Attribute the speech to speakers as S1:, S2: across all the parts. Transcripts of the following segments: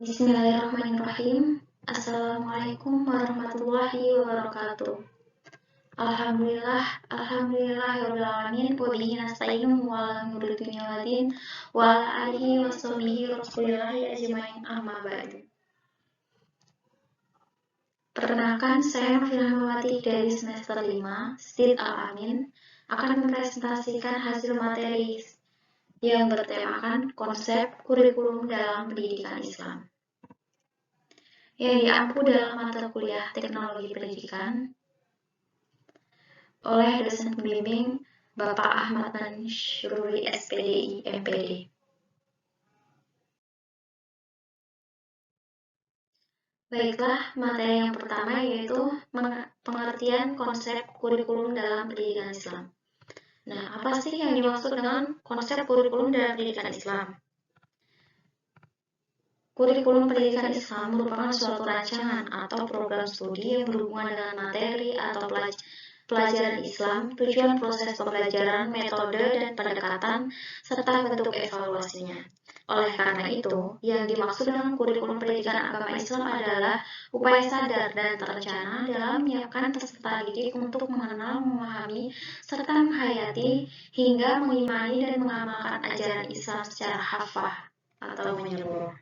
S1: Bismillahirrahmanirrahim. Assalamualaikum warahmatullahi wabarakatuh. Alhamdulillahirabbil alamin wa bihi nasta'in wa ala umuri dunya waddin wa ala alihi wa sahbihi rasulillahi ajmain amma ba'du. Perkenalkan, saya Noviana dari semester 5, Stid Al-Amin, akan mempresentasikan hasil materi yang bertemakan konsep kurikulum dalam pendidikan Islam yang diampu dalam mata kuliah Teknologi Pendidikan oleh dosen pembimbing Bapak Ahmad Mansyuri SPDI MPD. Baiklah, materi yang pertama yaitu pengertian konsep kurikulum dalam pendidikan Islam. Nah, apa sih yang dimaksud dengan konsep kurikulum dalam pendidikan Islam? Kurikulum pendidikan Islam merupakan suatu rancangan atau program studi yang berhubungan dengan materi atau pelajaran Islam, tujuan proses pembelajaran, metode dan pendekatan, serta bentuk evaluasinya. Oleh karena itu, yang dimaksud dengan kurikulum pendidikan agama Islam adalah upaya sadar dan terencana dalam menyiapkan peserta didik untuk mengenal, memahami, serta menghayati hingga mengimani dan mengamalkan ajaran Islam secara hafah atau menyeluruh.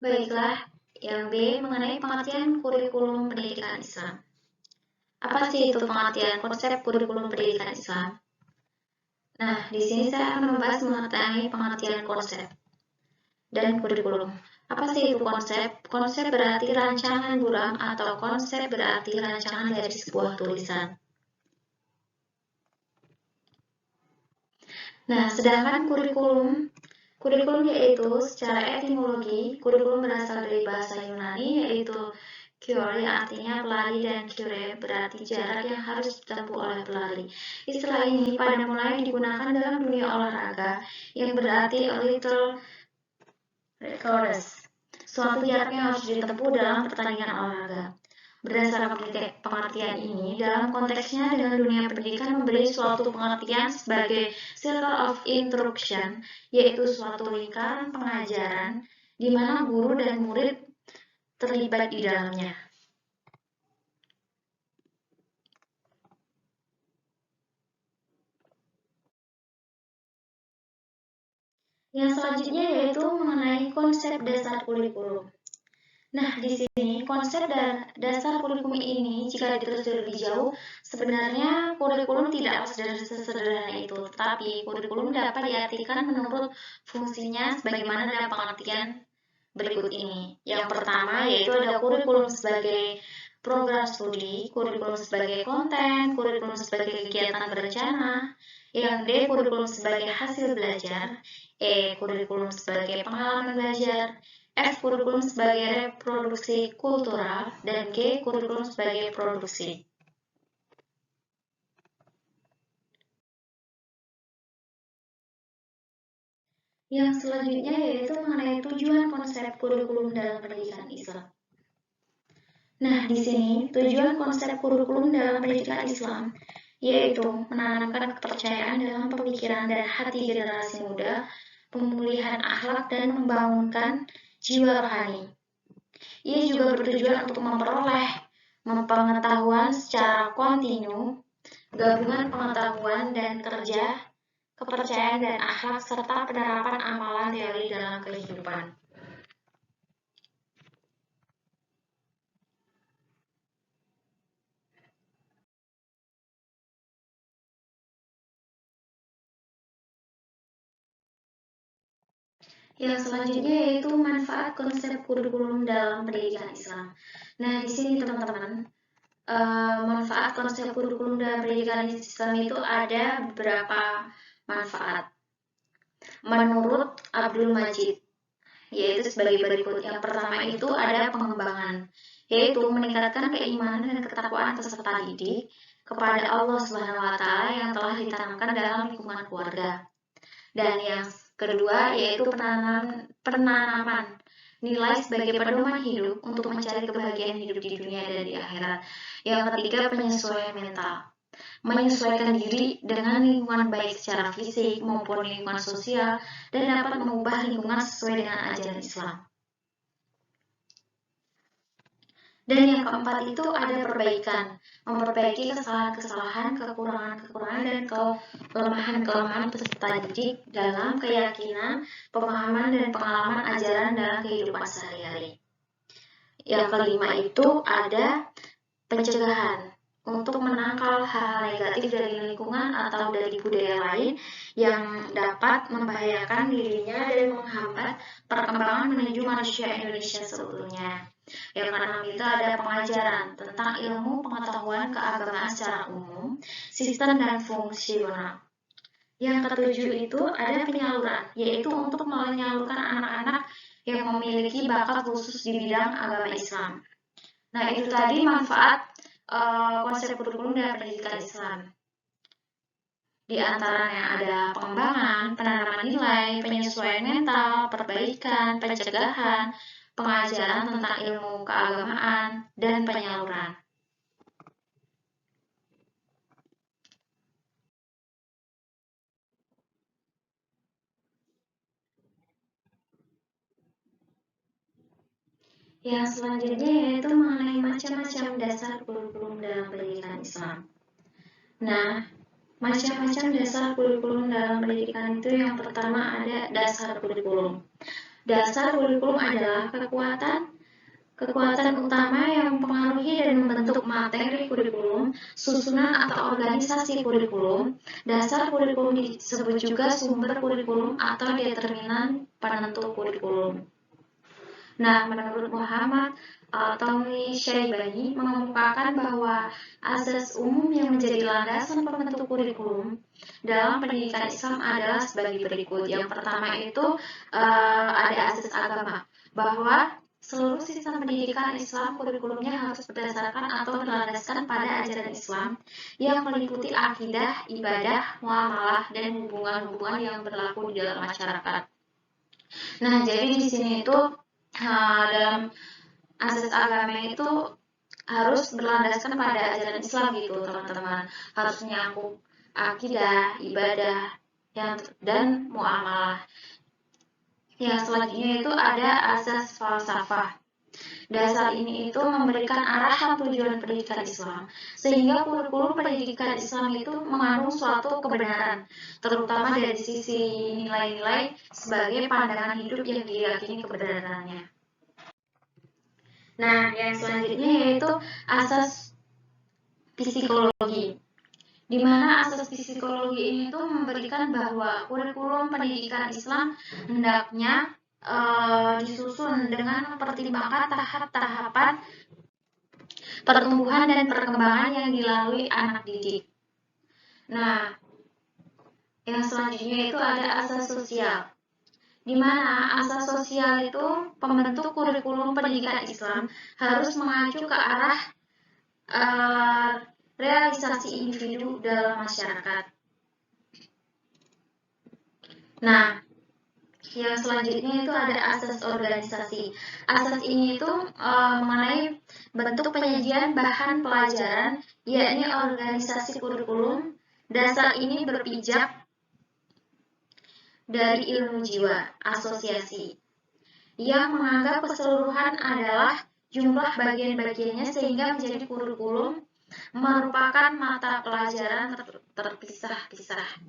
S1: Baiklah, yang B mengenai pengertian kurikulum pendidikan Islam. Apa sih itu pengertian konsep kurikulum pendidikan Islam? Nah, di sini saya akan membahas mengenai pengertian konsep dan kurikulum. Apa sih itu konsep? Konsep berarti rancangan burang atau konsep berarti rancangan dari sebuah tulisan. Nah, sedangkan kurikulum yaitu secara etimologi, kurikulum berasal dari bahasa Yunani yaitu Kyore artinya pelari dan kyore berarti jarak yang harus ditempuh oleh pelari. Istilah ini pada mulanya digunakan dalam dunia olahraga yang berarti a little race, suatu jarak yang harus ditempuh dalam pertandingan olahraga. Berdasarkan pengertian ini, dalam konteksnya dengan dunia pendidikan memberi suatu pengertian sebagai circle of instruction, yaitu suatu lingkaran pengajaran di mana guru dan murid terlibat di dalamnya. Yang selanjutnya yaitu mengenai konsep dasar kurikulum. Nah, di sini konsep dasar kurikulum ini jika ditelusuri lebih jauh, sebenarnya kurikulum tidaklah sesederhana itu, tetapi kurikulum dapat diartikan menurut fungsinya sebagaimana dalam pengertian berikut ini. Yang pertama yaitu ada kurikulum sebagai program studi, kurikulum sebagai konten, kurikulum sebagai kegiatan berencana, yang D kurikulum sebagai hasil belajar, E kurikulum sebagai pengalaman belajar, F kurikulum sebagai reproduksi kultural, dan G kurikulum sebagai produksi. Yang selanjutnya yaitu mengenai tujuan konsep kurikulum dalam pendidikan Islam. Nah, di sini tujuan konsep kurikulum dalam pendidikan Islam yaitu menanamkan kepercayaan dalam pemikiran dan hati generasi muda, pemulihan akhlak dan membangunkan jiwa rohani. Ia juga bertujuan untuk memperoleh pengetahuan secara kontinu, gabungan pengetahuan dan kerja, kepercayaan dan akhlak, serta penerapan amalan teori dalam kehidupan. Yang selanjutnya yaitu manfaat konsep kurikulum dalam pendidikan Islam. Nah, di sini teman-teman, manfaat konsep kurikulum dalam pendidikan Islam itu ada beberapa manfaat. Menurut Abdul Majid, yaitu sebagai berikut. Yang pertama itu ada pengembangan, yaitu meningkatkan keimanan dan ketakwaan peserta didik kepada Allah Subhanahu wa Ta'ala yang telah ditanamkan dalam lingkungan keluarga. Dan yang kedua yaitu penanaman nilai sebagai pedoman hidup untuk mencari kebahagiaan hidup di dunia dan di akhirat. Yang ketiga penyesuaian mental. menyesuaikan diri dengan lingkungan baik secara fisik maupun lingkungan sosial, dan dapat mengubah lingkungan sesuai dengan ajaran Islam. Dan yang keempat itu ada perbaikan, memperbaiki kesalahan-kesalahan, kekurangan-kekurangan, dan kelemahan-kelemahan peserta didik dalam keyakinan, pemahaman, dan pengalaman ajaran dalam kehidupan sehari-hari. Yang kelima itu ada pencegahan, untuk menangkal hal-hal negatif dari lingkungan atau dari budaya lain yang dapat membahayakan dirinya dan menghambat perkembangan menuju manusia Indonesia seutuhnya. Yang keenam itu ada pengajaran tentang ilmu pengetahuan keagamaan secara umum, sistem dan fungsional. Yang ketujuh itu ada penyaluran, yaitu untuk menyalurkan anak-anak yang memiliki bakat khusus di bidang agama Islam. Nah, itu tadi manfaat konsep kurikulum dalam pendidikan Islam. Di antaranya ada pengembangan, penanaman nilai, penyesuaian mental, perbaikan, pencegahan, pengajaran tentang ilmu keagamaan, dan penyaluran. Yang selanjutnya yaitu mengenai macam-macam dasar kurikulum dalam pendidikan Islam. Nah, macam-macam dasar kurikulum dalam pendidikan itu yang pertama ada dasar kurikulum. Dasar kurikulum adalah kekuatan utama yang mempengaruhi dan membentuk materi kurikulum, susunan atau organisasi kurikulum. Dasar kurikulum disebut juga sumber kurikulum atau determinan penentu kurikulum. Nah, menurut Muhammad Tommy Syaibani mengemukakan bahwa asas umum yang menjadi landasan pembentuk kurikulum dalam pendidikan Islam adalah sebagai berikut. Yang pertama itu ada asas agama, bahwa seluruh sistem pendidikan Islam kurikulumnya harus berdasarkan atau berlandaskan pada ajaran Islam yang meliputi akidah, ibadah, muamalah, dan hubungan-hubungan yang berlaku di dalam masyarakat. Nah, jadi di sini itu dalam asas agama itu harus berlandaskan pada ajaran Islam gitu, teman-teman. Harus menyangkut akidah, ibadah, dan muamalah. Yang selanjutnya itu ada asas falsafah. Dasar ini itu memberikan arahan tujuan pendidikan Islam, sehingga kurikulum pendidikan Islam itu mengandung suatu kebenaran, terutama dari sisi nilai-nilai sebagai pandangan hidup yang diyakini kebenarannya. Nah, yang selanjutnya yaitu asas psikologi, di mana asas psikologi ini tuh memberikan bahwa kurikulum pendidikan Islam hendaknya disusun dengan mempertimbangkan tahap-tahapan pertumbuhan dan perkembangan yang dilalui anak didik. Nah, yang selanjutnya itu ada asas sosial, di mana asas sosial itu pembentuk kurikulum pendidikan Islam harus mengacu ke arah realisasi individu dalam masyarakat. Nah, yang selanjutnya itu ada asas organisasi. Asas ini itu mengenai bentuk penyajian bahan pelajaran, yakni organisasi kurikulum. Dasar ini berpijak dari ilmu jiwa, asosiasi, yang menganggap keseluruhan adalah jumlah bagian-bagiannya sehingga menjadi kurikulum merupakan mata pelajaran terpisah-pisah.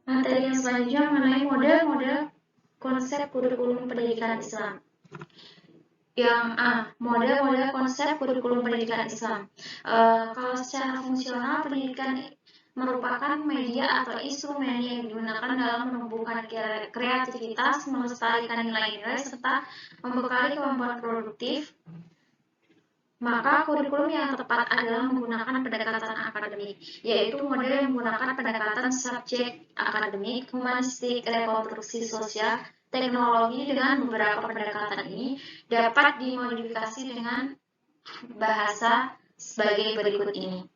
S1: Materi yang selanjutnya mengenai model-model konsep kurikulum pendidikan Islam. Yang model-model konsep kurikulum pendidikan Islam. Kalau secara fungsional, pendidikan merupakan media atau instrumen yang digunakan dalam menumbuhkan kreativitas, melestarikan nilai-nilai, serta membekali kemampuan produktif. Maka kurikulum yang tepat adalah menggunakan pendekatan akademik, yaitu model yang menggunakan pendekatan subjek akademik, humanistik, rekonstruksi sosial, teknologi. Dengan beberapa pendekatan ini dapat dimodifikasi dengan bahasa sebagai berikut ini.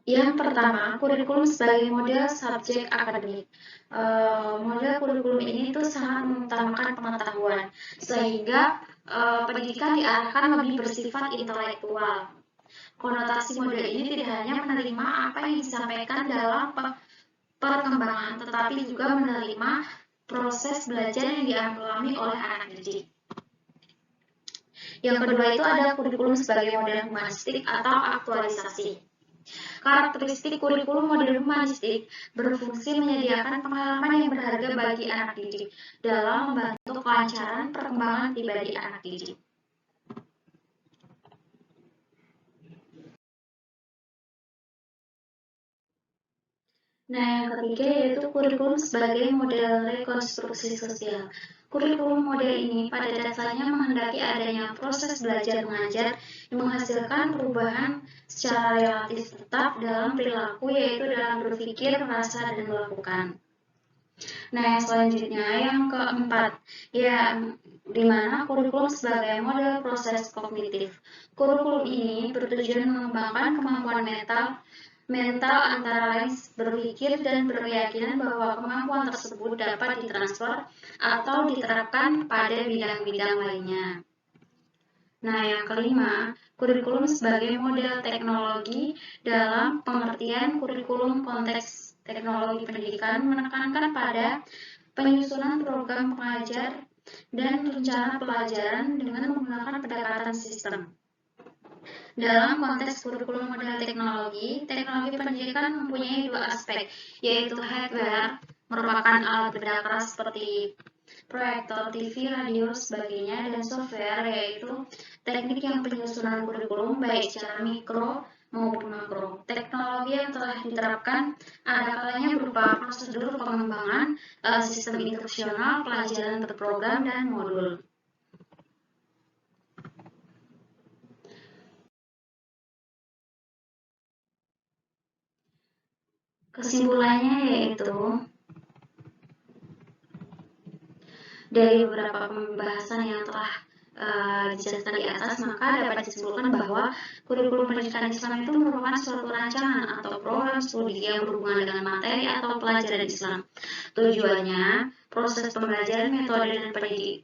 S1: Yang pertama, kurikulum sebagai model subjek akademik. Model kurikulum ini tuh sangat mengutamakan pengetahuan, sehingga pendidikan diarahkan lebih bersifat intelektual. Konotasi model ini tidak hanya menerima apa yang disampaikan dalam perkembangan, tetapi juga menerima proses belajar yang dialami oleh anak didik. Yang kedua itu ada kurikulum sebagai model humanistik atau aktualisasi. Karakteristik kurikulum model humanistik berfungsi menyediakan pengalaman yang berharga bagi anak didik dalam membantu kelancaran perkembangan pribadi anak didik. Nah, yang ketiga yaitu kurikulum sebagai model rekonstruksi sosial. Kurikulum model ini pada dasarnya menghendaki adanya proses belajar mengajar yang menghasilkan perubahan secara relatif tetap dalam perilaku, yaitu dalam berpikir, merasa, dan melakukan. Nah, yang selanjutnya yang keempat, ya di mana kurikulum sebagai model proses kognitif. Kurikulum ini bertujuan mengembangkan kemampuan mental antara lain berpikir dan berkeyakinan bahwa kemampuan tersebut dapat ditransfer atau diterapkan pada bidang-bidang lainnya. Nah, yang kelima, kurikulum sebagai model teknologi dalam pengertian kurikulum konteks teknologi pendidikan menekankan pada penyusunan program pengajar dan rencana pelajaran dengan menggunakan pendekatan sistem. Dalam konteks kurikulum model teknologi pendidikan mempunyai dua aspek, yaitu hardware, merupakan alat benda keras seperti proyektor, TV, radio, sebagainya, dan software, yaitu teknik yang penyusunan kurikulum baik secara mikro maupun makro. Teknologi yang telah diterapkan ada kalanya berupa prosedur pengembangan sistem instruksional, pelajaran berprogram, dan modul. Kesimpulannya yaitu dari beberapa pembahasan yang telah dijelaskan di atas, maka dapat disimpulkan bahwa kurikulum pendidikan Islam itu merupakan suatu rancangan atau program studi yang berhubungan dengan materi atau pelajaran Islam. Tujuannya, proses pembelajaran, metode, dan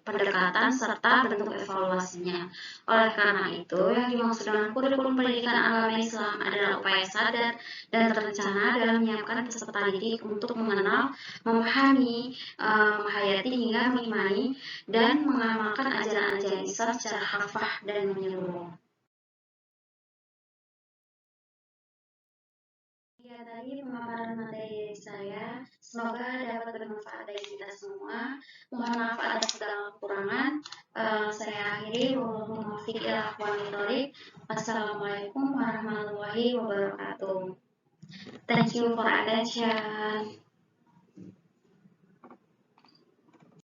S1: pendekatan, serta bentuk evaluasinya. Oleh karena itu, yang dimaksud dengan kurikulum pendidikan agama Islam adalah upaya sadar dan terencana dalam menyiapkan peserta didik untuk mengenal, memahami, menghayati hingga mengimani dan mengamalkan ajaran-ajaran Islam secara hafah dan menyeluruh. Ya, tadi pemaparan materi dari saya. Semoga dapat bermanfaat bagi kita semua. Mohon maaf atas segala kekurangan. Saya akhiri. Wassalamualaikum warahmatullahi wabarakatuh. Thank you for attention.